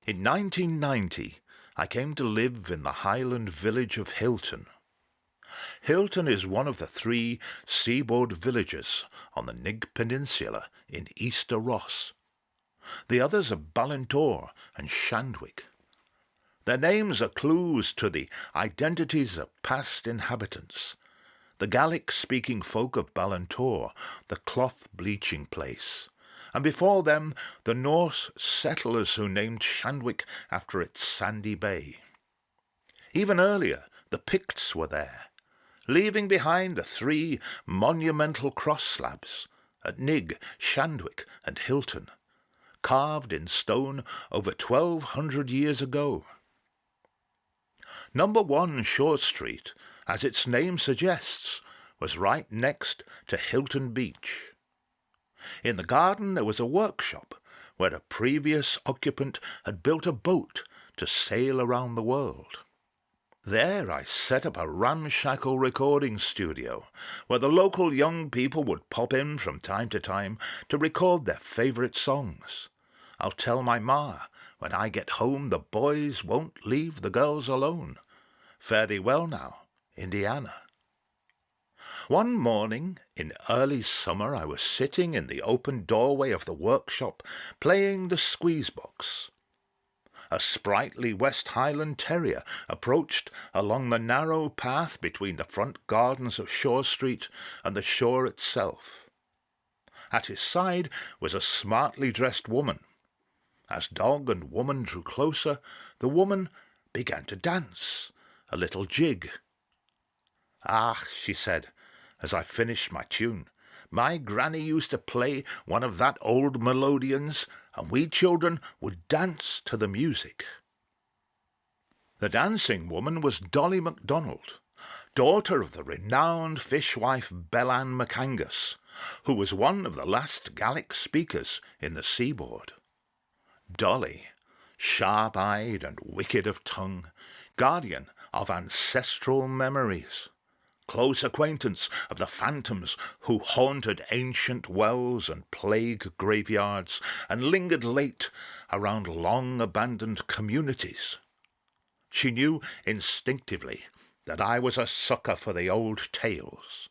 In 1990, I came to live in the Highland village of Hilton. Hilton is one of the 3 seaboard villages on the Nig Peninsula in Easter Ross. The others are Balintore and Shandwick. Their names are clues to the identities of past inhabitants. The Gaelic-speaking folk of Balintore, the cloth-bleaching place, and before them the Norse settlers who named Shandwick after its sandy bay. Even earlier, the Picts were there, leaving behind the 3 monumental cross slabs at Nig, Shandwick and Hilton, carved in stone over 1,200 years ago. Number 1 Shore Street, as its name suggests, was right next to Hilton Beach. In the garden there was a workshop where a previous occupant had built a boat to sail around the world. There I set up a ramshackle recording studio where the local young people would pop in from time to time to record their favourite songs. I'll tell my ma, when I get home the boys won't leave the girls alone. Fare thee well now, Indiana. One morning in early summer I was sitting in the open doorway of the workshop playing the squeeze box. A sprightly West Highland terrier approached along the narrow path between the front gardens of Shore Street and the shore itself. At his side was a smartly dressed woman. As dog and woman drew closer, the woman began to dance, a little jig. "Ah," she said, as I finished my tune, "my granny used to play one of that old melodeons, and we children would dance to the music." The dancing woman was Dolly MacDonald, daughter of the renowned fishwife Bellan MacAngus, who was one of the last Gaelic speakers in the Seaboard. Dolly, sharp-eyed and wicked of tongue, guardian of ancestral memories, close acquaintance of the phantoms who haunted ancient wells and plague graveyards and lingered late around long-abandoned communities. She knew instinctively that I was a sucker for the old tales,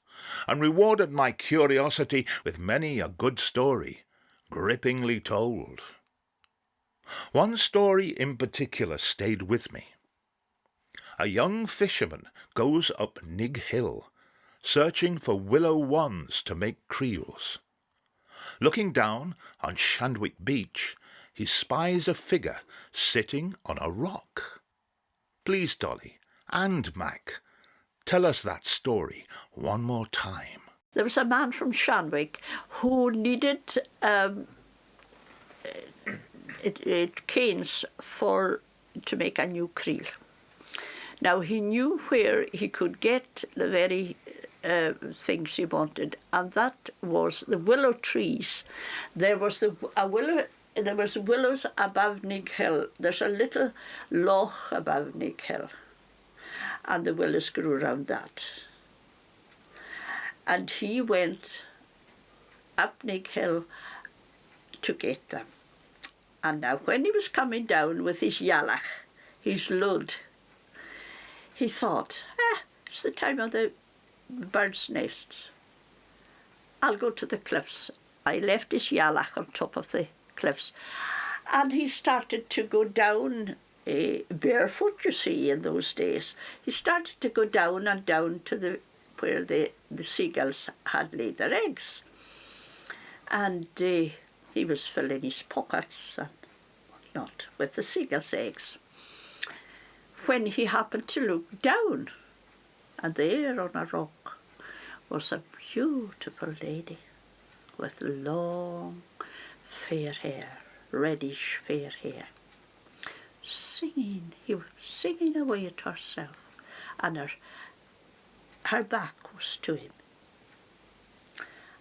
and rewarded my curiosity with many a good story, grippingly told. One story in particular stayed with me. A young fisherman goes up Nig Hill, searching for willow wands to make creels. Looking down on Shandwick Beach, he spies a figure sitting on a rock. Please, Dolly, and Mac, tell us that story one more time. There was a man from Shandwick who needed canes to make a new creel. Now, he knew where he could get the very things he wanted, and that was the willow trees. There was willows above Nig Hill. There's a little loch above Nig Hill, and the willows grew around that. And he went up Nig Hill to get them. And now, when he was coming down with his yallach, his lud, he thought, it's the time of the birds' nests. I'll go to the cliffs. I left his yallach on top of the cliffs. And he started to go down, barefoot, you see, in those days. He started to go down and down to where the seagulls had laid their eggs. And he was filling his pockets and whatnot with the seagulls' eggs, when he happened to look down, and there on a rock was a beautiful lady with long fair hair, reddish fair hair, singing. He was singing away to herself, and her back was to him.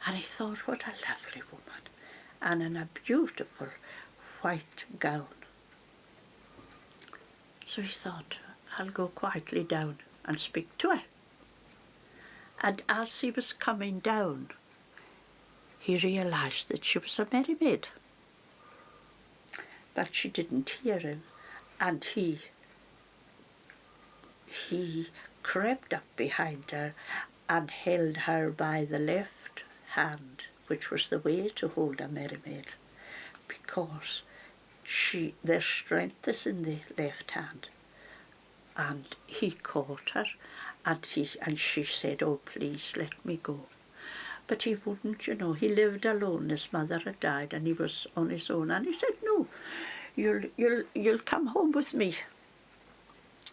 And he thought, what a lovely woman, and in a beautiful white gown. So he thought, I'll go quietly down and speak to her. And as he was coming down, he realised that she was a merrymaid. but she didn't hear him, and he crept up behind her and held her by the left hand, which was the way to hold a mermaid, because their strength is in the left hand. And he caught her, and she said, "Oh, please let me go." But he wouldn't, you know. He lived alone. His mother had died, and he was on his own. And he said, "No, you'll come home with me."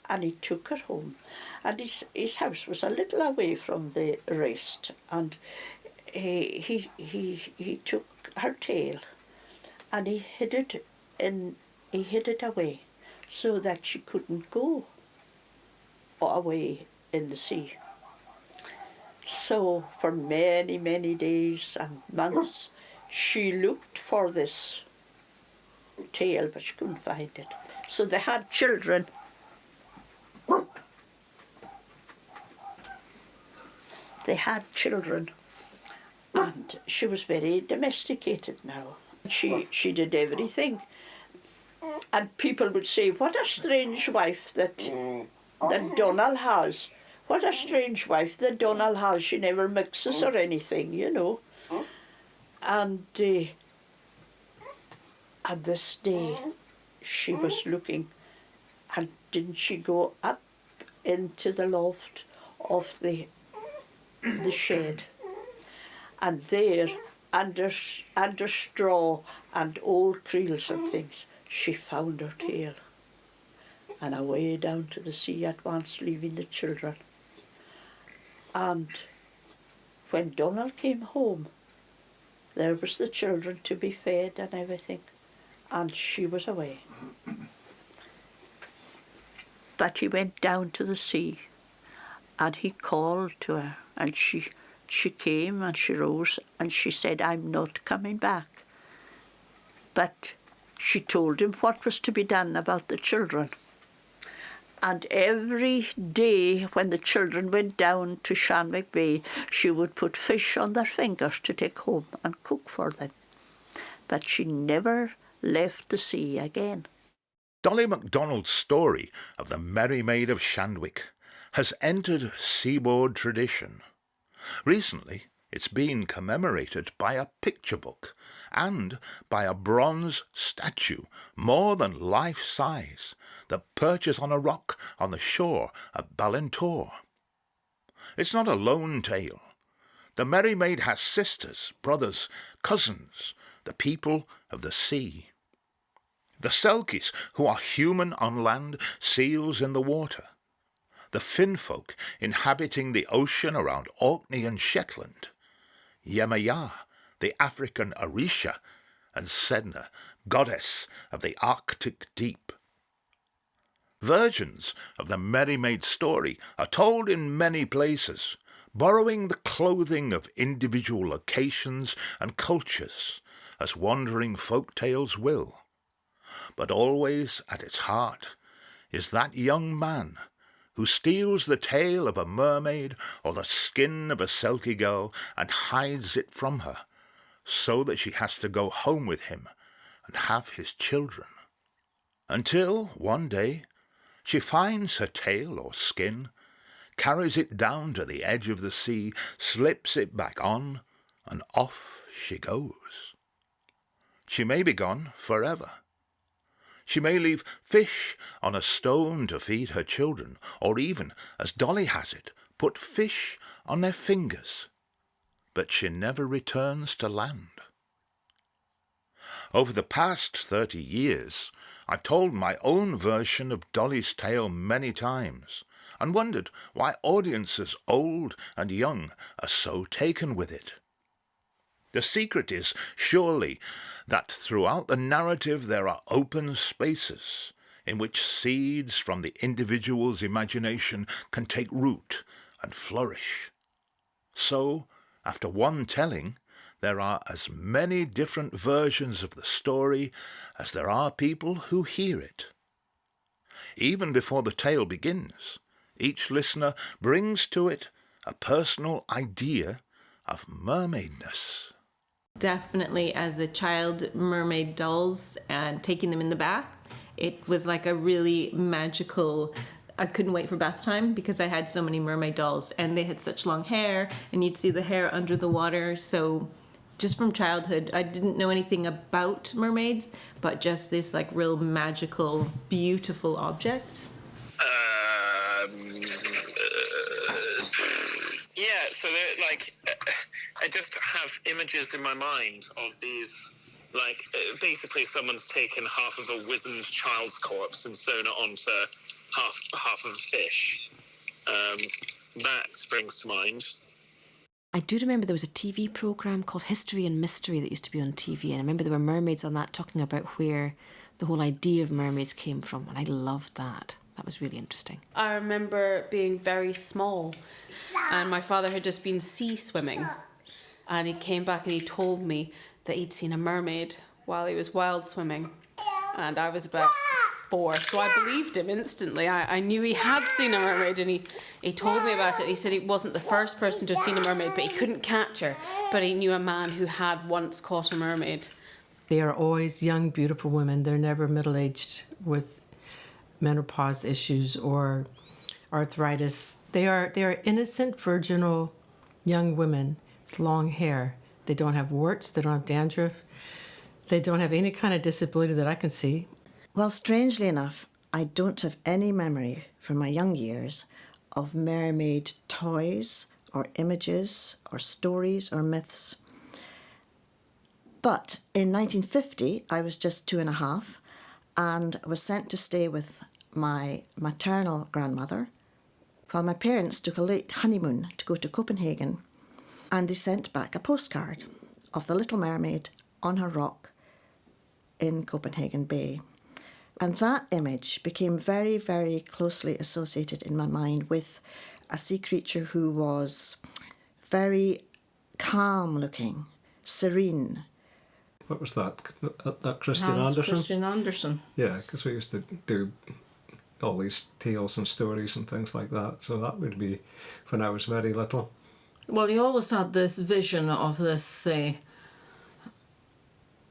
And he took her home, and his house was a little away from the rest. And he took her tail, and he hid it away, so that she couldn't go away in the sea. So for many, many days and months, she looked for this tail, but she couldn't find it. So they had children. They had children, and she was very domesticated now. She did everything, and people would say, "What a strange wife that Donald has. What a strange wife that Donald has. She never mixes or anything, you know." And this day she was looking, and didn't she go up into the loft of the shed, and there under straw and old creels and things, she found her tail, and away down to the sea at once, leaving the children. And when Donald came home, there was the children to be fed and everything, and she was away. But he went down to the sea, and he called to her, and she came, and she rose, and she said, "I'm not coming back." But she told him what was to be done about the children. And every day when the children went down to Shandwick Bay, she would put fish on their fingers to take home and cook for them. But she never left the sea again. Dolly MacDonald's story of the Merrymaid of Shandwick has entered Seaboard tradition. Recently, it's been commemorated by a picture book and by a bronze statue more than life-size that perches on a rock on the shore at Balintore. It's not a lone tale. The Merrymaid has sisters, brothers, cousins, the people of the sea. The Selkies, who are human on land, seals in the water. The Finfolk, inhabiting the ocean around Orkney and Shetland. Yemaya, the African Orisha, and Sedna, goddess of the Arctic deep. Versions of the Merrymaid story are told in many places, borrowing the clothing of individual locations and cultures, as wandering folk tales will. But always at its heart is that young man who steals the tail of a mermaid or the skin of a Selkie girl and hides it from her, so that she has to go home with him and have his children. Until one day she finds her tail or skin, carries it down to the edge of the sea, slips it back on, and off she goes. She may be gone forever. She may leave fish on a stone to feed her children, or even, as Dolly has it, put fish on their fingers. But she never returns to land. Over the past 30 years, I've told my own version of Dolly's tale many times, and wondered why audiences old and young are so taken with it. The secret is, surely, that throughout the narrative there are open spaces in which seeds from the individual's imagination can take root and flourish. So, after one telling, there are as many different versions of the story as there are people who hear it. Even before the tale begins, each listener brings to it a personal idea of mermaidness. Definitely as a child, mermaid dolls and taking them in the bath. It was like a really magical, I couldn't wait for bath time because I had so many mermaid dolls and they had such long hair and you'd see the hair under the water. So just from childhood, I didn't know anything about mermaids, but just this like real magical, beautiful object. Yeah, so like, I just have images in my mind of these, like, basically someone's taken half of a wizened child's corpse and sewn it onto half of a fish. That springs to mind. I do remember there was a TV programme called History and Mystery that used to be on TV, and I remember there were mermaids on that talking about where the whole idea of mermaids came from, and I loved that. That was really interesting. I remember being very small and my father had just been sea swimming and he came back and he told me that he'd seen a mermaid while he was wild swimming, and I was about 4, so I believed him instantly. I knew he had seen a mermaid, and he told me about it. He said he wasn't the first person to have seen a mermaid, but he couldn't catch her, but he knew a man who had once caught a mermaid. They are always young, beautiful women. They're never middle-aged with menopause issues or arthritis. They are innocent, virginal young women with long hair. They don't have warts, they don't have dandruff, they don't have any kind of disability that I can see. Well, strangely enough, I don't have any memory from my young years of mermaid toys or images or stories or myths. But in 1950, I was just 2.5 and was sent to stay with my maternal grandmother while my parents took a late honeymoon to go to Copenhagen, and they sent back a postcard of the Little Mermaid on her rock in Copenhagen Bay. And that image became very, very closely associated in my mind with a sea creature who was very calm looking, serene. What was that? That Christian Hans Andersen? Christian Andersen. Yeah, because we used to do all these tales and stories and things like that. So that would be when I was very little. Well, you always had this vision of this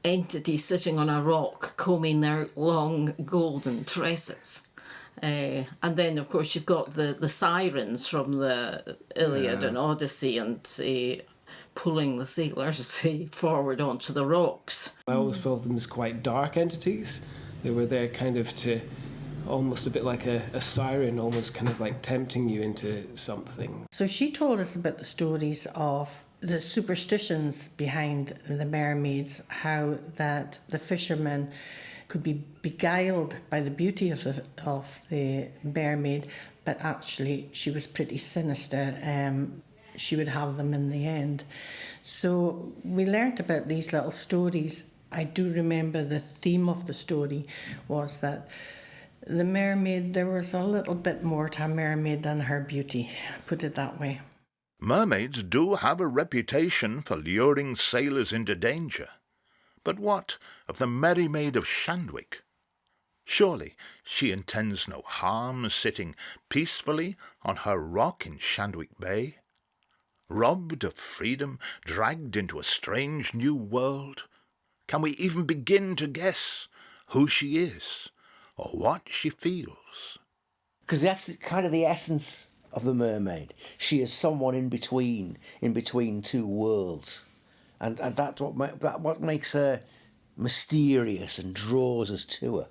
entity sitting on a rock combing their long golden tresses. And then, of course, you've got the sirens from the Iliad and Odyssey and pulling the sailors forward onto the rocks. I always felt them as quite dark entities. They were there kind of to almost a bit like a siren, almost kind of like tempting you into something. So she told us about the stories of the superstitions behind the mermaids, how that the fishermen could be beguiled by the beauty of the mermaid, but actually she was pretty sinister. She would have them in the end. So we learnt about these little stories. I do remember the theme of the story was that the mermaid, there was a little bit more to a mermaid than her beauty, put it that way. Mermaids do have a reputation for luring sailors into danger. But what of the Merrymaid of Shandwick? Surely she intends no harm sitting peacefully on her rock in Shandwick Bay? Robbed of freedom, dragged into a strange new world? Can we even begin to guess who she is or what she feels? Because that's kind of the essence of the mermaid. She is someone in between two worlds, and that's what makes her mysterious and draws us to her.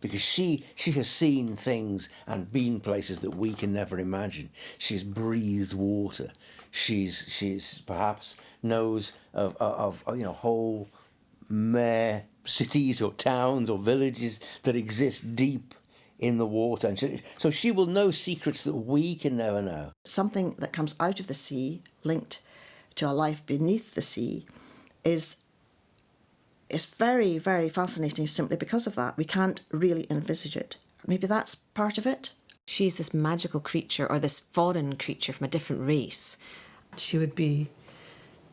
Because she has seen things and been places that we can never imagine. She's breathed water. She's perhaps knows of whole cities or towns or villages that exist deep in the water, and so she will know secrets that we can never know. Something that comes out of the sea, linked to a life beneath the sea, is very, very fascinating simply because of that. We can't really envisage it. Maybe that's part of it. She's this magical creature or this foreign creature from a different race. She would be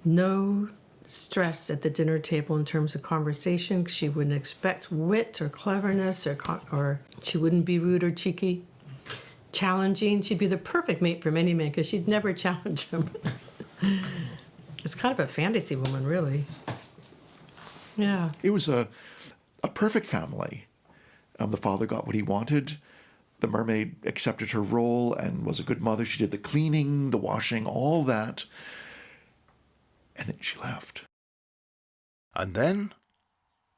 no stress at the dinner table in terms of conversation. She wouldn't expect wit or cleverness or she wouldn't be rude or cheeky. Challenging. She'd be the perfect mate for many men because she'd never challenge him. It's kind of a fantasy woman, really. Yeah. It was a perfect family. The father got what he wanted. The mermaid accepted her role and was a good mother. She did the cleaning, the washing, all that. And then she left. And then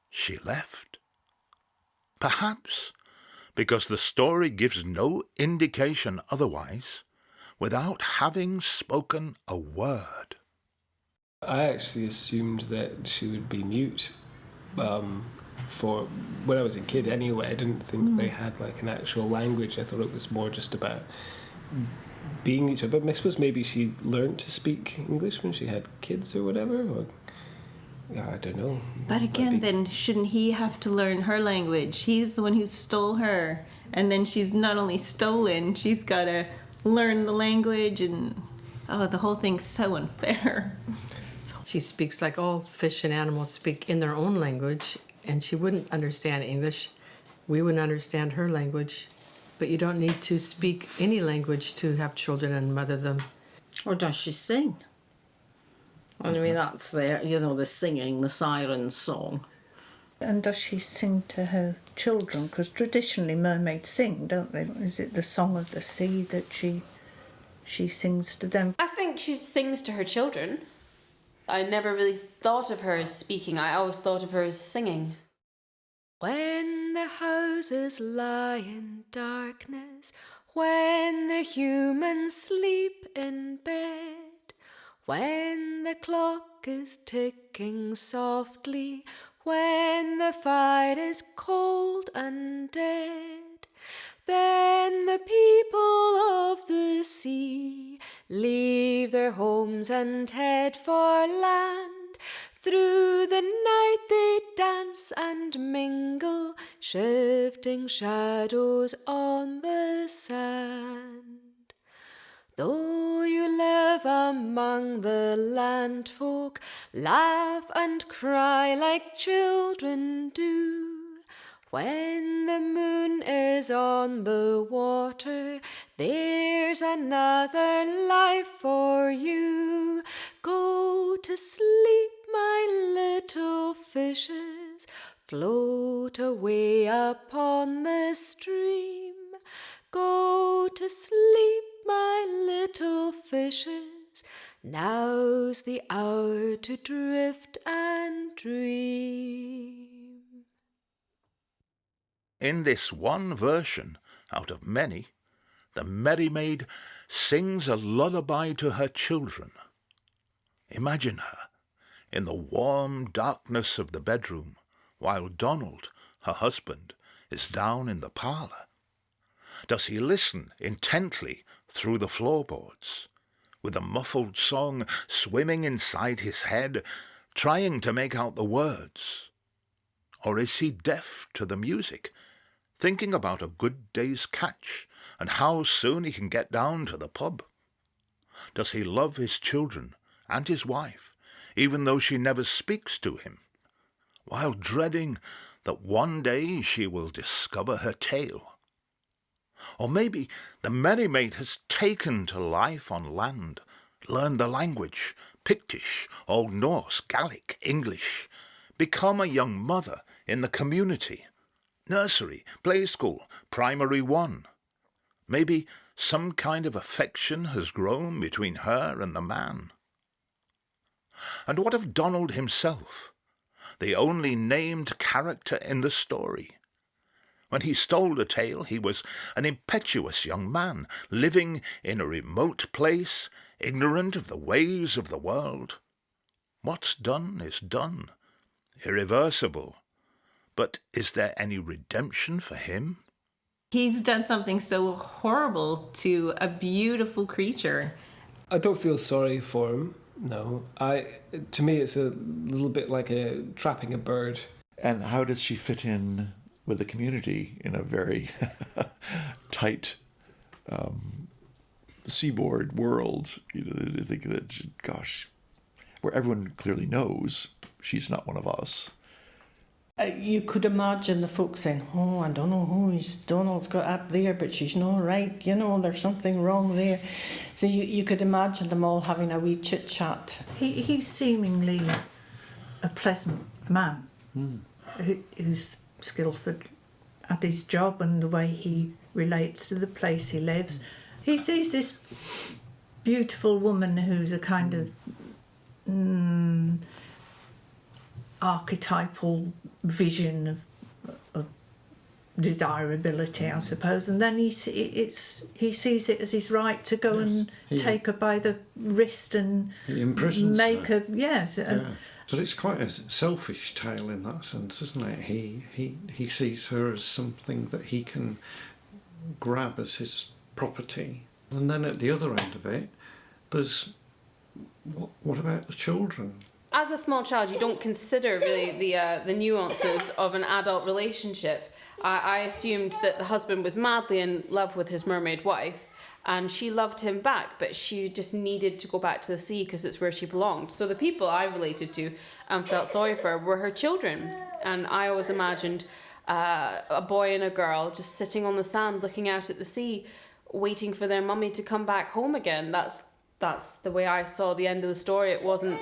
she left. Perhaps because the story gives no indication otherwise, without having spoken a word. I actually assumed that she would be mute for when I was a kid anyway. I didn't think they had like an actual language. I thought it was more just about being each other. But I suppose maybe she learned to speak English when she had kids or whatever, or yeah, I don't know. But again, then shouldn't he have to learn her language? He's the one who stole her, and then she's not only stolen, she's got to learn the language, and the whole thing's so unfair. She speaks like all fish and animals speak in their own language, and she wouldn't understand English. We wouldn't understand her language. But you don't need to speak any language to have children and mother them. Or does she sing? I mean, that's the singing, the siren song. And does she sing to her children? Because traditionally mermaids sing, don't they? Is it the song of the sea that she sings to them? I think she sings to her children. I never really thought of her as speaking. I always thought of her as singing. When the houses lie in darkness, when the humans sleep in bed, when the clock is ticking softly, when the fire is cold and dead, then the people of the sea leave their homes and head for land. Through the night they dance and mingle, shifting shadows on the sand. Though you live among the land folk, laugh and cry like children do. When the moon is on the water, there's another life for you. Go to sleep, my little fishes, float away upon the stream. Go to sleep, my little fishes, now's the hour to drift and dream. In this one version, out of many, the Merrymaid sings a lullaby to her children. Imagine her in the warm darkness of the bedroom, while Donald, her husband, is down in the parlour. Does he listen intently through the floorboards, with a muffled song swimming inside his head, trying to make out the words? Or is he deaf to the music, thinking about a good day's catch and how soon he can get down to the pub? Does he love his children and his wife, even though she never speaks to him, while dreading that one day she will discover her tale? Or maybe the Merrymaid has taken to life on land, learned the language, Pictish, Old Norse, Gaelic, English, become a young mother in the community, nursery, play school, primary one. Maybe some kind of affection has grown between her and the man. And what of Donald himself, the only named character in the story? When he stole the tale, he was an impetuous young man, living in a remote place, ignorant of the ways of the world. What's done is done, irreversible. But is there any redemption for him? He's done something so horrible to a beautiful creature. I don't feel sorry for him, no. To me, it's a little bit like trapping a bird. And how does she fit in with the community in a very tight seaboard world? I think that, gosh, where everyone clearly knows she's not one of us. You could imagine the folks saying, oh, I don't know who Donald's got up there, but she's not right, there's something wrong there. So you could imagine them all having a wee chit-chat. He's seemingly a pleasant man who's skillful at his job and the way he relates to the place he lives. He sees this beautiful woman who's a kind of archetypal vision of desirability, I suppose, and then he sees it as his right to go and take her by the wrist and make her. Yes. But it's quite a selfish tale in that sense, isn't it? He sees her as something that he can grab as his property, and then at the other end of it, there's what about the children? As a small child, you don't consider really the nuances of an adult relationship. I assumed that the husband was madly in love with his mermaid wife, and she loved him back, but she just needed to go back to the sea because it's where she belonged. So the people I related to and felt sorry for were her children, and I always imagined a boy and a girl just sitting on the sand looking out at the sea, waiting for their mummy to come back home again. That's the way I saw the end of the story. It wasn't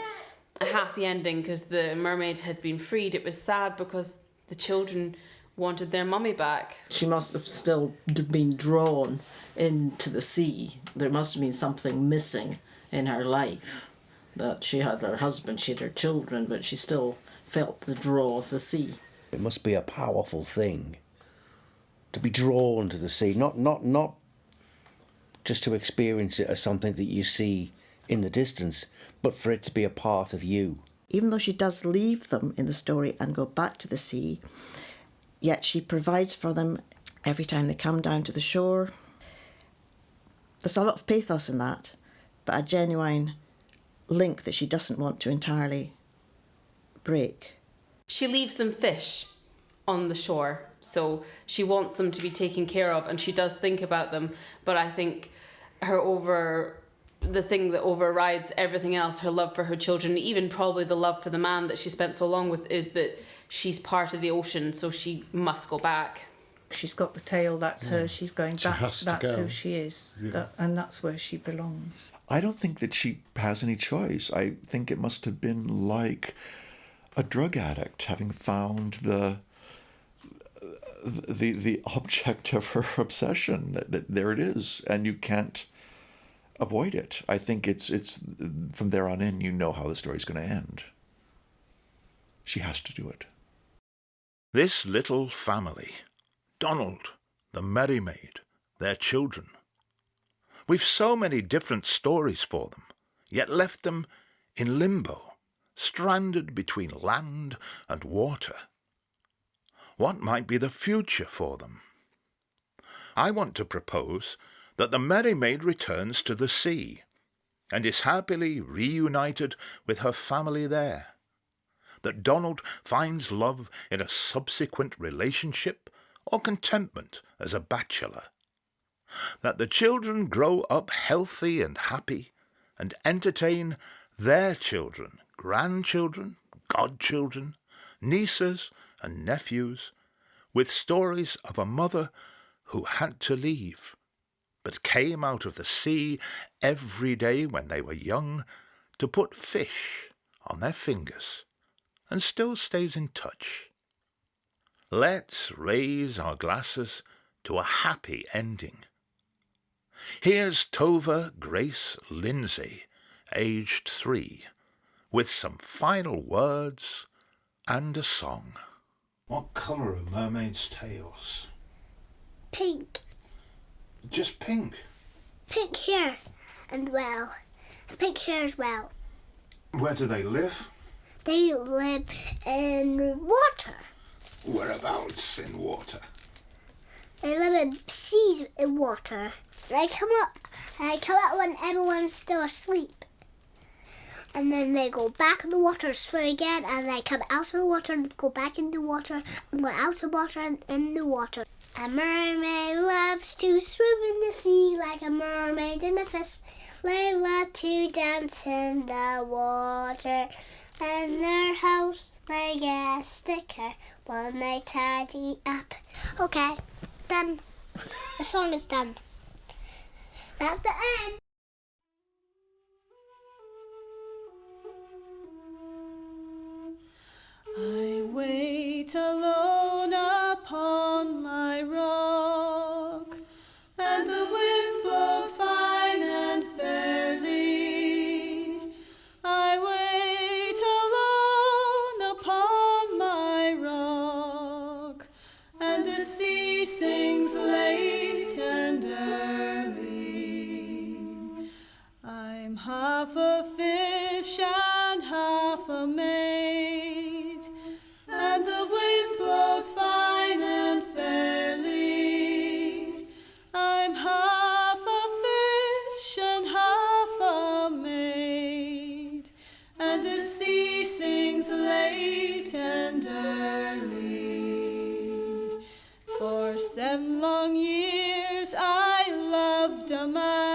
a happy ending because the mermaid had been freed. It was sad because the children wanted their mummy back. She must have still been drawn into the sea. There must have been something missing in her life. That she had her husband, she had her children, but she still felt the draw of the sea. It must be a powerful thing to be drawn to the sea, not just to experience it as something that you see in the distance, but for it to be a part of you. Even though she does leave them in the story and go back to the sea, yet she provides for them every time they come down to the shore. There's a lot of pathos in that, but a genuine link that she doesn't want to entirely break. She leaves them fish on the shore, so she wants them to be taken care of, and she does think about them, but I think the thing that overrides everything else, her love for her children, even probably the love for the man that she spent so long with, is that she's part of the ocean, so she must go back. She's got the tail, that's her, she's going back, has to that's go. who she is, and that's where she belongs. I don't think that she has any choice. I think it must have been like a drug addict having found the object of her obsession. That there it is, and you can't avoid it. I think it's from there on in, you know how the story's going to end. She has to do it. This little family, Donald, the Merrymaid, their children. We've so many different stories for them, yet left them in limbo, stranded between land and water. What might be the future for them? I want to propose that the Merrymaid returns to the sea and is happily reunited with her family there. That Donald finds love in a subsequent relationship or contentment as a bachelor. That the children grow up healthy and happy and entertain their children, grandchildren, godchildren, nieces and nephews with stories of a mother who had to leave, but came out of the sea every day when they were young to put fish on their fingers, and still stays in touch. Let's raise our glasses to a happy ending. Here's Tova Grace Lindsay, aged 3, with some final words and a song. What colour are mermaids' tails? Pink. Just pink? Pink hair and pink hair as well. Where do they live? They live in water. Whereabouts in water? They live in seas in water. They come up when everyone's still asleep. And then they go back in the water, swim again, and they come out of the water and go back into the water, and go out of the water and in the water. A mermaid loves to swim in the sea like a mermaid in a fish. They love to dance in the water In their house they get a sticker when they tidy up. Okay, done. The song is done. That's the end. I wait alone upon my rock, and the wind blows fine and fairly. I wait alone upon my rock, and the sea sings late and early. I'm half a fish and half a maid, and the wind blows fine and fairly. I'm half a fish and half a maid, and the sea sings late and early. For 7 long years I loved a man,